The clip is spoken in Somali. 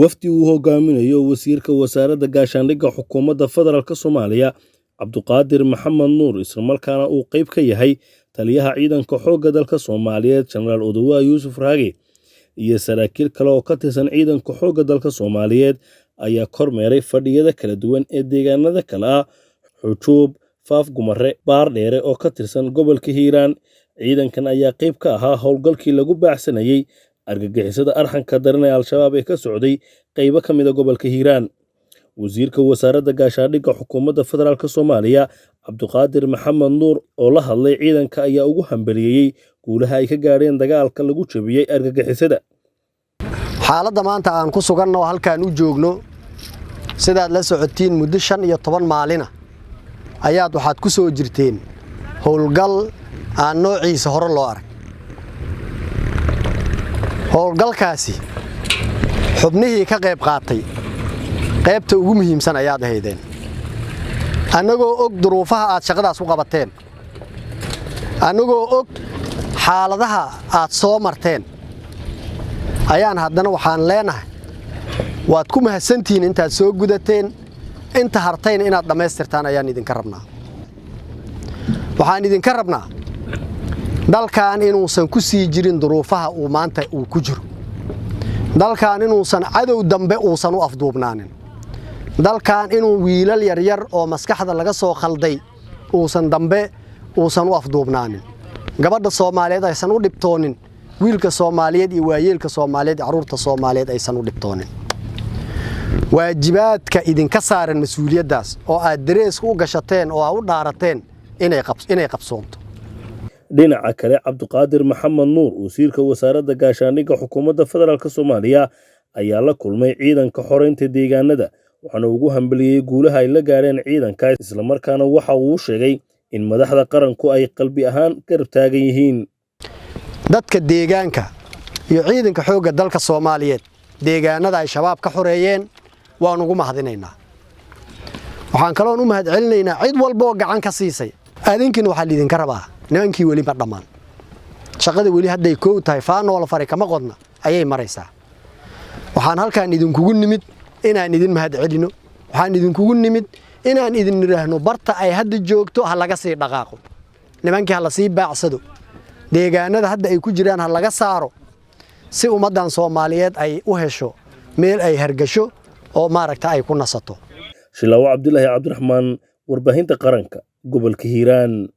wafdi uu hogaaminayo wasiirka wasaaradda gaashaandhigga xukuumadda federaalka Soomaaliya Cabduqaadir Maxamed Nuur isla markaana uu qayb ka yahay taliyaha ciidanka xoogga dalka Soomaaliyeed Generaal Odawa Yuusuf Raage iyo saraakiil kale oo ka tirsan ciidanka xoogga dalka Soomaaliyeed ayaa kormeeray fadhiyada kala duwan ee deegaanada kala ah Xujuub, Faaf Gumare, Baar Dheere oo ka tirsan gobolka Hiiraan. ciidankan ayaa qayb ka ahaa howlgalkii lagu baacsanayay argagixisada arxanka daran ee Al-Shabaab ee ka socday qaybo ka mid ah gobolka Hiiraan. wasiirka wasaaradda gaashaandhigga xukuumadda federaalka Soomaaliya Cabduqaadir Maxamed Nuur oo la hadlay ciidanka ayaa ugu hambalyeeyay guulaha ay ka gaareen dagaalka lagu jabiyay argagixisada. xaaladda maanta aan ku suganno halkaan u joogno sidaad la socotiin muddo 15 maalin ayaad waxaad ku soo jirteen howlgal aan noociisa hore loo arag. howlgalkaasi xubnihii ka qayb qaatay qaybta ugu muhiimsan ayaad ahaydeen annagoo og duruufaha aad shaqadaas u qabateen annagoo og xaaladaha aad soo marteen ayaan haddana waxaan leenahay waad ku mahadsantihiin intaad soo gudateen inta hartayna inaad dhammaystirtaan ayaan idinka rabnaa. waxaan idinka rabnaa dalkan inuusan ku sii jirin duruufaha uu maanta uu ku jiro, dalkan inuusan cadow dambe uusan u afduubnaanin, dalkan inuu wiilal yaryar oo maskaxda laga soo khalday uusan dambe uusan u afduubnaanin, gabadha Soomaaliyeed aysan u dhibtoonin, wiilka Soomaaliyeed iyo waayeelka Soomaaliyeed caruurta Soomaaliyeed aysan u dhibtoonin. waajibaadka idinka saaran mas'uuliyadaas oo aad dareeska u gashateen oo aad u dhaarateen inay qabsoonto. dhinaca kale Cabduqaadir Maxamed Nuur wasiirka wasaaradda gaashaandhigga xukuumadda federaalka Soomaaliya ayaa la kulmay ciidanka xoreynta deegaanada waxaana ugu hambalyeeyay guulaha ay la gaareen ciidanka isla markaana waxa uu sheegay in madaxda qaranku ay qalbi ahaan garab taagan yihiin. dadka deegaanka iyo ciidanka xoogga dalka Soomaaliyeed deegaanada ay shabaab ka xoreeyeen waan ugu mahadinaynaa. waxaan kaloon u mahadcelinaynaa cid walba oo gacan ka siisay. adinkiina waxaa idinka rabaa nimankii weli ma dhammaan, shaqada weli hadday koow tahay faanoola fari kama qodna ayay maraysaa. waxaan halkaan idinkugu nimid inaan idin mahadcelino, waxaan idinkugu nimid inaan idin niraahno barta ay hadda joogto ha laga sii dhaqaaqo, nimankii ha la sii baacsado, deegaanada hadda ay ku jiraan ha laga saaro si ummadan Soomaaliyeed ay u hesho meel ay hargasho oo maaragta ay ku nasato. Shilaawo Cabdullaahi Cabdiraxmaan, warbaahinta qaranka, gobolka Hiiraan.